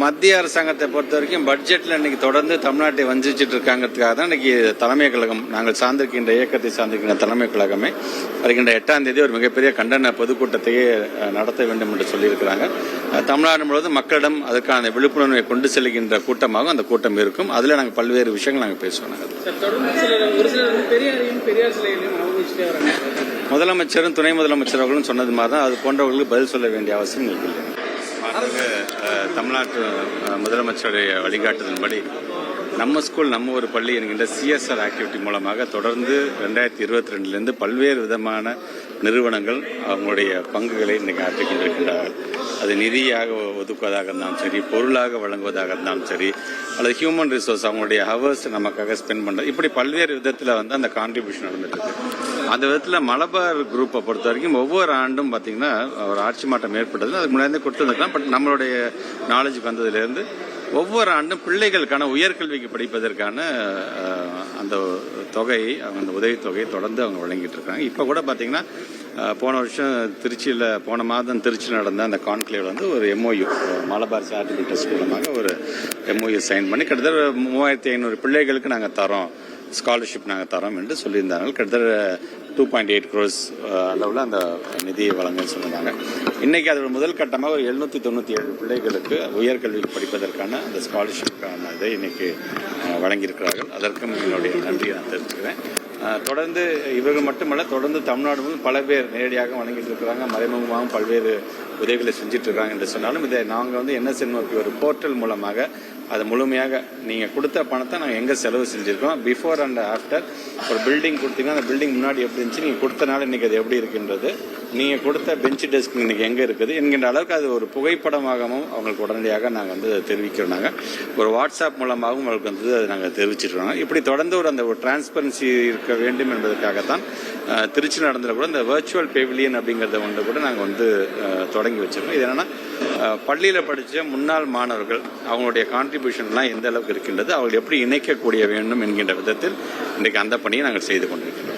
மத்திய அரசாங்கத்தை பொறுத்த வரைக்கும் பட்ஜெட்டில் இன்னைக்கு தொடர்ந்து தமிழ்நாட்டை வஞ்சிச்சுட்டு இருக்காங்கிறதுக்காக தான் இன்னைக்கு தலைமை கழகம் நாங்கள் சார்ந்திருக்கின்ற இயக்கத்தை சார்ந்திருக்கின்ற தலைமை கழகமே வருகின்ற 8ஆம் தேதி ஒரு மிகப்பெரிய கண்டன பொதுக்கூட்டத்தையே நடத்த வேண்டும் என்று சொல்லியிருக்கிறாங்க. தமிழ்நாடு முழுவதும் மக்களிடம் அதற்கான விழிப்புணர்வை கொண்டு செல்கின்ற கூட்டமாகவும் அந்த கூட்டம் இருக்கும். அதில் நாங்கள் பல்வேறு விஷயங்கள் நாங்கள் பேசுவோம். முதலமைச்சரும் துணை முதலமைச்சர் அவர்களும் சொன்னது மாதிரி தான் அது போன்றவர்களுக்கு பதில் சொல்ல வேண்டிய அவசியம் இல்லை. தமிழ்நாட்டு முதலமைச்சருடைய வழிகாட்டுதலின்படி நம்ம ஸ்கூல் நம்ம ஒரு பள்ளி என்கின்ற CSR ஆக்டிவிட்டி மூலமாக தொடர்ந்து 2022 பல்வேறு விதமான நிறுவனங்கள் அவங்களுடைய பங்குகளை இன்றைக்கு ஆற்றிக் கொண்டிருக்கின்றார்கள். அது நிதியாக ஒதுக்குவதாக இருந்தாலும் சரி, பொருளாக வழங்குவதாக இருந்தாலும் சரி, அல்லது ஹியூமன் ரிசோர்ஸ் அவங்களுடைய ஹவர்ஸ் நமக்காக ஸ்பெண்ட் பண்ணுறது, இப்படி பல்வேறு விதத்தில் அந்த கான்ட்ரிபியூஷன் நடந்துட்டு இருக்கு. அந்த விதத்தில் மலபார் குரூப்பை பொறுத்த வரைக்கும் ஒவ்வொரு ஆண்டும் பார்த்தீங்கன்னா ஒரு ஆட்சி மாற்றம் ஏற்பட்டது. அதுக்கு முன்னாடி கொடுத்து வந்துருக்கலாம். பட் நம்மளுடைய நாலேஜுக்கு வந்ததுலேருந்து ஒவ்வொரு ஆண்டும் பிள்ளைகளுக்கான உயர்கல்விக்கு படிப்பதற்கான அந்த தொகை, அந்த உதவித்தொகையை தொடர்ந்து அவங்க வழங்கிட்டு இருக்காங்க. இப்போ கூட பார்த்தீங்கன்னா போன வருஷம் போன மாதம் திருச்சியில் நடந்த அந்த கான்க்ளேவில் ஒரு MOU மலபார் சேரிட்டபிள் ட்ரஸ்ட் மூலமாக ஒரு MOU சைன் பண்ணி கிட்டத்தட்ட 3500 பிள்ளைகளுக்கு நாங்கள் தரோம், ஸ்காலர்ஷிப் நாங்கள் தரோம் என்று சொல்லியிருந்தாங்க. கிட்டத்தட்ட 2.8 crores அளவில் அந்த நிதியை வழங்கன்னு சொல்லியிருந்தாங்க. இன்றைக்கி அதோட முதல் கட்டமாக ஒரு 797 பிள்ளைகளுக்கு உயர்கல்விக்கு படிப்பதற்கான அந்த ஸ்காலர்ஷிப்புக்கான இதை இன்றைக்கி வழங்கியிருக்கிறார்கள். அதற்கும் என்னுடைய நன்றியை நான் தெரிவிச்சுக்கிறேன். தொடர்ந்து இவர்கள் மட்டுமல்ல, தொடர்ந்து தமிழ்நாடு முழுவதும் பல பேர் நேரடியாக வழங்கிட்டு இருக்கிறாங்க, மறைமுகமாகவும் பல்வேறு உதவிகளை செஞ்சுட்டு இருக்காங்க என்று சொன்னாலும் இதை நாங்கள் NSNOP ஒரு போர்ட்டல் மூலமாக அதை முழுமையாக நீங்கள் கொடுத்த பணத்தை நாங்கள் எங்கே செலவு செஞ்சுருக்கோம், பிஃபோர் அண்ட் ஆஃப்டர் ஒரு பில்டிங் கொடுத்தீங்கன்னா அந்த பில்டிங் முன்னாடி எப்படி இருந்துச்சு, நீங்கள் கொடுத்தனால இன்றைக்கி அது எப்படி இருக்கின்றது, நீங்கள் கொடுத்த பெஞ்ச் டெஸ்க் இன்றைக்கி எங்கே இருக்குது என்கின்ற அளவுக்கு அது ஒரு புகைப்படமாகவும் அவங்களுக்கு உடனடியாக நாங்கள் தெரிவிக்கிறோம். நாங்கள் ஒரு வாட்ஸ்அப் மூலமாகவும் அவங்களுக்கு அதை நாங்கள் தெரிவிச்சிருக்கோம். இப்படி தொடர்ந்து ஒரு டிரான்ஸ்பரன்சி இருக்க வேண்டும் என்பதற்காகத்தான் திருச்சி நடந்த கூட இந்த வர்ச்சுவல் பெவிலியன் அப்படிங்கிறத ஒன்று கூட நாங்கள் தொடங்கி வச்சிருக்கோம். இது என்னென்னா பள்ளியில் படித்த முன்னாள் மாணவர்கள் அவங்களுடைய கான்ட்ரிபியூஷன்லாம் எந்த அளவுக்கு இருக்கின்றது, அவர்கள் எப்படி இணைக்கக்கூடிய வேண்டும் என்கின்ற விதத்தில் இன்றைக்கு அந்த பணியை நாங்கள் செய்து கொண்டிருக்கிறோம்.